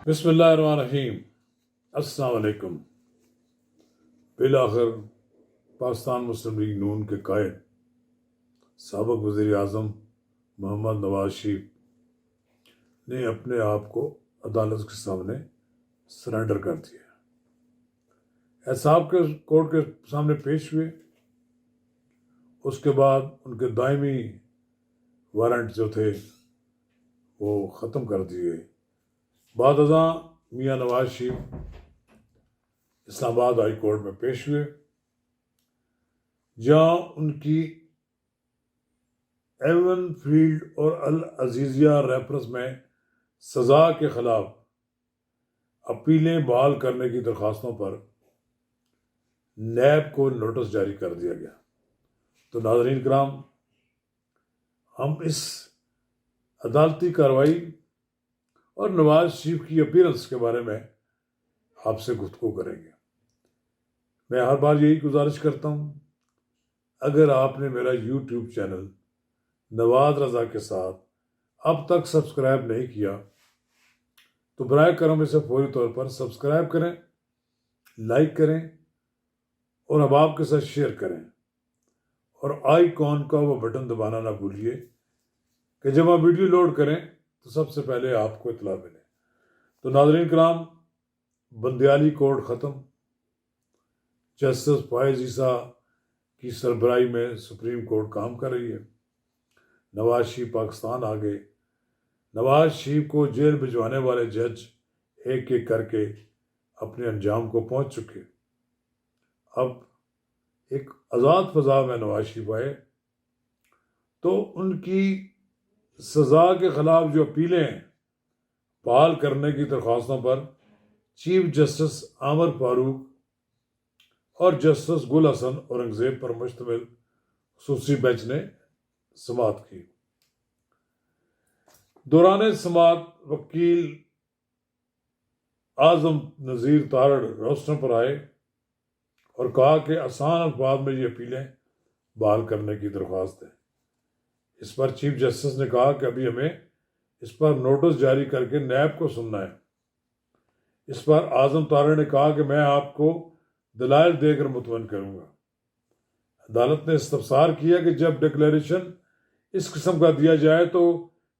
بسم اللہ الرحمن الرحیم۔ السلام علیکم۔ بالآخر پاکستان مسلم لیگ نون کے قائد سابق وزیر اعظم محمد نواز شریف نے اپنے آپ کو عدالت کے سامنے سرنڈر کر دیا۔ احتساب کے کورٹ کے سامنے پیش ہوئے، اس کے بعد ان کے دائمی وارنٹ جو تھے وہ ختم کر دیے گئے۔ بعد ازاں میاں نواز شریف اسلام آباد ہائی کورٹ میں پیش ہوئے، جہاں ان کی ایون فیلڈ اور العزیزیہ ریپرز میں سزا کے خلاف اپیلیں بحال کرنے کی درخواستوں پر نیب کو نوٹس جاری کر دیا گیا۔ تو ناظرین کرام، ہم اس عدالتی کارروائی اور نواز شریف کی اپیرنس کے بارے میں آپ سے گفتگو کریں گے۔ میں ہر بار یہی گزارش کرتا ہوں، اگر آپ نے میرا یوٹیوب چینل نواز رضا کے ساتھ اب تک سبسکرائب نہیں کیا تو براہ کرم اسے فوری طور پر سبسکرائب کریں، لائک کریں اور احباب کے ساتھ شیئر کریں، اور آئیکن کا وہ بٹن دبانا نہ بھولیے کہ جب آپ ویڈیو لوڈ کریں تو سب سے پہلے آپ کو اطلاع ملے۔ تو ناظرین کرام، بندیالی کورٹ ختم، جسٹس فائز عیسیٰ کی سربراہی میں سپریم کورٹ کام کر رہی ہے۔ نواز شریف پاکستان آ گئے۔ نواز شریف کو جیل بھجوانے والے جج ایک ایک کر کے اپنے انجام کو پہنچ چکے۔ اب ایک آزاد فضا میں نواز شریف آئے تو ان کی سزا کے خلاف جو اپیلیں ہیں بحال کرنے کی درخواستوں پر چیف جسٹس عامر فاروق اور جسٹس گل حسن اورنگزیب پر مشتمل خصوصی بینچ نے سماعت کی۔ دوران سماعت وکیل اعظم نذیر تارڑ روسٹر پر آئے اور کہا کہ آسان الفاظ میں یہ اپیلیں بحال کرنے کی درخواست ہے۔ اس پر چیف جسٹس نے کہا کہ ابھی ہمیں اس پر نوٹس جاری کر کے نیب کو سننا ہے۔ اس پر اعظم تارڑ نے کہا کہ میں آپ کو دلائل دے کر مطمئن کروں گا۔ عدالت نے استفسار کیا کہ جب ڈکلیریشن اس قسم کا دیا جائے تو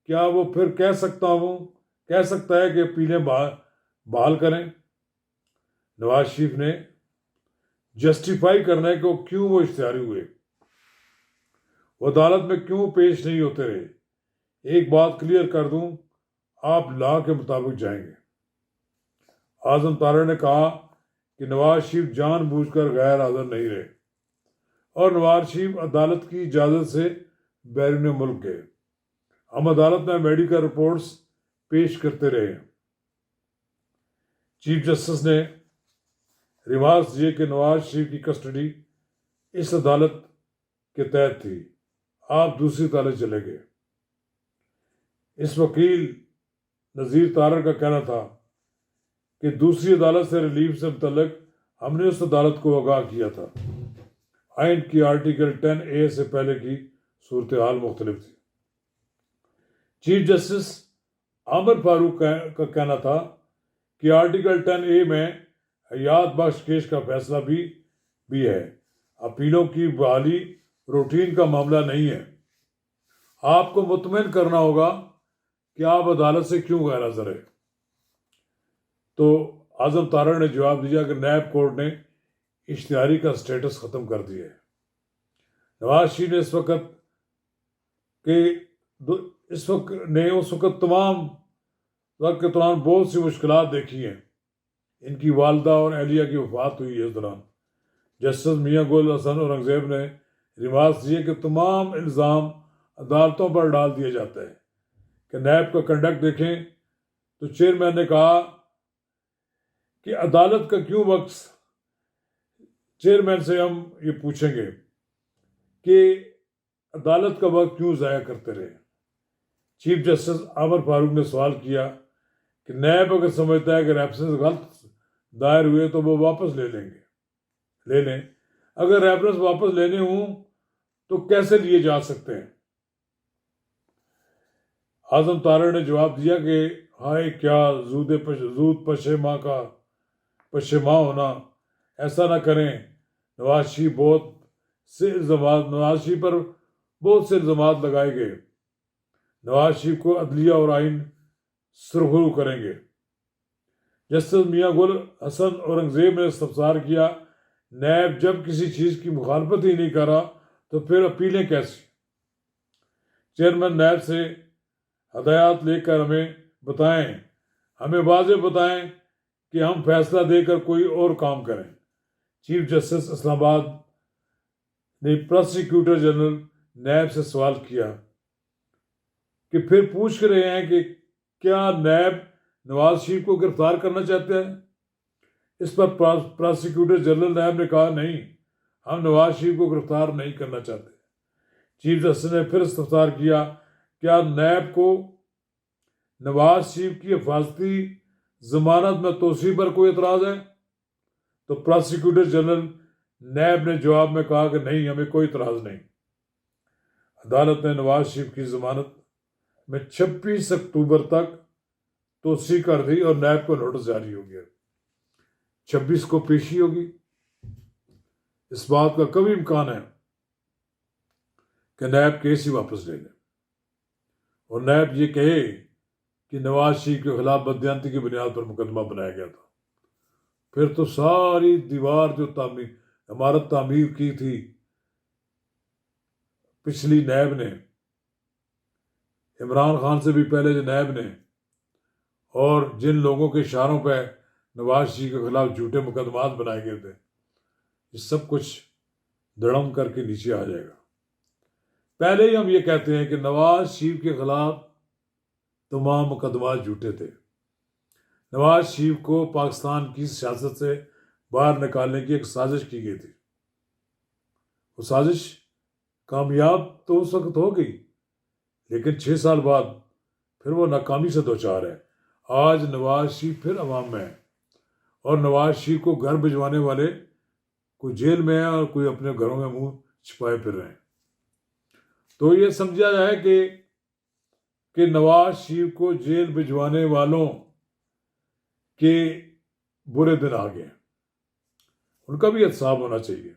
کیا وہ پھر کہہ سکتا ہے کہ اپیلیں بحال کریں؟ نواز شریف نے جسٹیفائی کرنے کو کیوں وہ اختیاری ہوئے، وہ عدالت میں کیوں پیش نہیں ہوتے رہے۔ ایک بات کلیئر کر دوں، آپ لا کے مطابق جائیں گے۔ اعظم تارڑ نے کہا کہ نواز شریف جان بوجھ کر غیر حاضر نہیں رہے اور نواز شریف عدالت کی اجازت سے بیرون ملک گئے۔ ہم عدالت میں میڈیکل رپورٹس پیش کرتے رہے۔ چیف جسٹس نے ریمارکس دیے کہ نواز شریف کی کسٹڈی اس عدالت کے تحت تھی، آپ دوسری عدالت چلے گئے۔ اس وکیل نذیر تارڑ کا کہنا تھا کہ دوسری عدالت سے ریلیف سے متعلق ہم نے اس عدالت کو آگاہ کیا تھا۔ آئین کی آرٹیکل 10A سے پہلے کی صورتحال مختلف تھی۔ چیف جسٹس عامر فاروق کا کہنا تھا کہ آرٹیکل 10A میں حیات بخش کیس کا فیصلہ بھی ہے، اپیلوں کی بحالی روٹین کا معاملہ نہیں ہے۔ آپ کو مطمئن کرنا ہوگا کہ آپ عدالت سے کیوں غیر حاضر ہیں۔ تو اعظم تارڑ نے جواب دیا کہ نیب کورٹ نے اشتہاری کا سٹیٹس ختم کر دیا ہے۔ نواز شریف نے اس وقت تمام وقت کے دوران بہت سی مشکلات دیکھی ہیں۔ ان کی والدہ اور اہلیہ کی وفات ہوئی ہے۔ اس دوران جسٹس میاں گل حسن اورنگزیب نے ریمارکس دیے کہ تمام الزام عدالتوں پر ڈال دیا جاتا ہے کہ نیب کا کنڈکٹ دیکھیں۔ تو چیئرمین نے کہا کہ عدالت کا کیوں وقت، چیئرمین سے ہم یہ پوچھیں گے کہ عدالت کا وقت کیوں ضائع کرتے رہے۔ چیف جسٹس عامر فاروق نے سوال کیا کہ نیب اگر سمجھتا ہے کہ ریفرنس غلط دائر ہوئے تو وہ واپس لے لیں۔ اگر ریفرنس واپس لینے ہوں تو کیسے لیے جا سکتے ہیں؟ اعظم تارڑ نے جواب دیا کہ ہائے کیا زود پشیماں ہونا، ایسا نہ کریں۔ نواز شریف پر بہت سے الزامات لگائے گئے۔ نواز شریف کو عدلیہ اور آئین سرخرو کریں گے۔ جسٹس میاں گل حسن اورنگزیب نے استفسار کیا، نیب جب کسی چیز کی مخالفت ہی نہیں کر رہا تو پھر اپیلیں کیسی؟ چیئرمین نیب سے ہدایات لے کر ہمیں واضح بتائیں کہ ہم فیصلہ دے کر کوئی اور کام کریں۔ چیف جسٹس اسلام آباد نے پروسیکیوٹر جنرل نیب سے سوال کیا کہ پھر پوچھ رہے ہیں کہ کیا نیب نواز شریف کو گرفتار کرنا چاہتے ہیں؟ اس پر پروسیکیوٹر جنرل نیب نے کہا نہیں، ہم نواز شریف کو گرفتار نہیں کرنا چاہتے۔ چیف جسٹس نے پھر استفسار کیا، کیا نیب کو نواز شریف کی حفاظتی ضمانت میں توسیع پر کوئی اعتراض ہے؟ تو پروسیکیوٹر جنرل نیب نے جواب میں کہا کہ نہیں، ہمیں کوئی اعتراض نہیں۔ عدالت نے نواز شریف کی ضمانت میں 26 اکتوبر تک توسیع کر دی اور نیب کو نوٹس جاری ہو گیا۔ 26 کو پیشی ہوگی۔ اس بات کا کبھی امکان ہے کہ نیب کیس ہی واپس لے لے اور نیب یہ کہے کہ نواز شریف کے خلاف بددیانتی کی بنیاد پر مقدمہ بنایا گیا تھا، پھر تو ساری دیوار جو عمارت تعمیر کی تھی پچھلی نیب نے، عمران خان سے بھی پہلے جو نیب نے، اور جن لوگوں کے اشاروں پہ نواز شریف کے خلاف جھوٹے مقدمات بنائے گئے تھے، یہ سب کچھ دڑم کر کے نیچے آ جائے گا۔ پہلے ہی ہم یہ کہتے ہیں کہ نواز شریف کے خلاف تمام مقدمات جھوٹے تھے۔ نواز شریف کو پاکستان کی سیاست سے باہر نکالنے کی ایک سازش کی گئی تھی۔ وہ سازش کامیاب تو اس وقت ہو گئی، لیکن 6 سال بعد پھر وہ ناکامی سے دوچار ہے۔ آج نواز شریف پھر عوام میں ہے اور نواز شریف کو گھر بھجوانے والے کوئی جیل میں ہیں اور کوئی اپنے گھروں میں منہ چھپائے پھر رہے ہیں۔ تو یہ سمجھا جائے کہ نواز شریف کو جیل بھجوانے والوں کے برے دن آ گئے، ان کا بھی احتساب ہونا چاہیے۔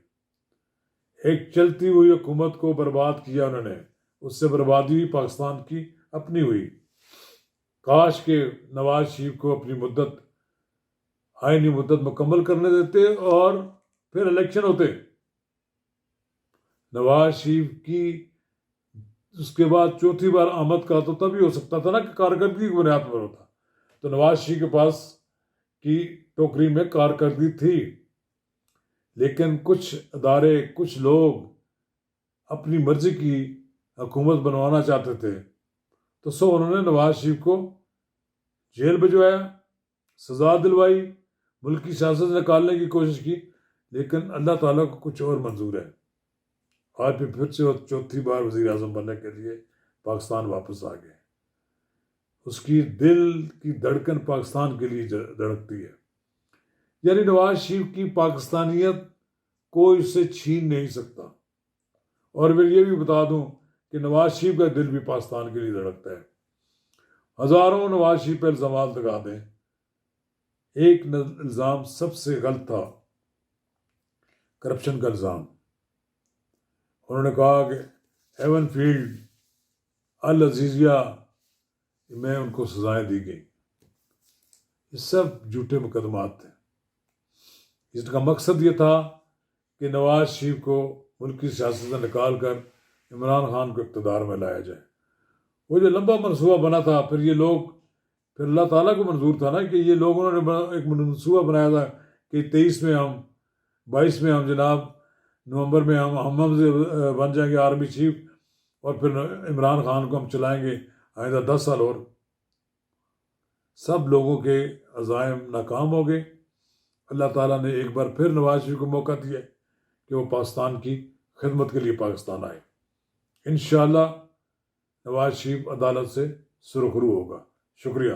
ایک چلتی ہوئی حکومت کو برباد کیا انہوں نے، اس سے بربادی ہوئی پاکستان کی اپنی ہوئی۔ کاش کہ نواز شریف کو اپنی آئینی مدت مکمل کرنے دیتے اور پھر الیکشن ہوتے۔ نواز شریف کی اس کے بعد چوتھی بار آمد کا تو تب ہی ہو سکتا تھا نا کہ کارکردگی کی بنیاد پر ہوتا۔ تو نواز شریف کے پاس کی ٹوکری میں کارکردگی تھی، لیکن کچھ ادارے، کچھ لوگ اپنی مرضی کی حکومت بنوانا چاہتے تھے، تو انہوں نے نواز شریف کو جیل بھجوایا، سزا دلوائی، ملک کی سیاست سے نکالنے کی کوشش کی، لیکن اللہ تعالیٰ کو کچھ اور منظور ہے۔ آج پھر سے چوتھی بار وزیر اعظم بننے کے لیے پاکستان واپس آ گئے۔ اس کی دل کی دھڑکن پاکستان کے لیے دھڑکتی ہے، یعنی نواز شریف کی پاکستانیت کوئی اس سے چھین نہیں سکتا۔ اور میں یہ بھی بتا دوں کہ نواز شریف کا دل بھی پاکستان کے لیے دھڑکتا ہے۔ ہزاروں نواز شریف پہ الزامات لگا دیں، ایک الزام سب سے غلط تھا، کرپشن کا الزام۔ انہوں نے کہا کہ ایون فیلڈ، العزیزیہ میں ان کو سزائیں دی گئیں۔ یہ سب جھوٹے مقدمات تھے۔ اس کا مقصد یہ تھا کہ نواز شریف کو ملک کی سیاست سے نکال کر عمران خان کو اقتدار میں لایا جائے۔ وہ جو لمبا منصوبہ بنا تھا، پھر اللہ تعالیٰ کو منظور تھا نا کہ یہ لوگوں نے ایک منصوبہ بنایا تھا کہ 22 میں ہم جناب نومبر میں ہم سے بن جائیں گے آرمی چیف، اور پھر عمران خان کو ہم چلائیں گے آئندہ 10 سال اور۔ سب لوگوں کے عزائم ناکام ہو گئے۔ اللہ تعالیٰ نے ایک بار پھر نواز شریف کو موقع دیا کہ وہ پاکستان کی خدمت کے لیے پاکستان آئے۔ انشاءاللہ نواز شریف عدالت سے سرخرو ہوگا۔ شکریہ۔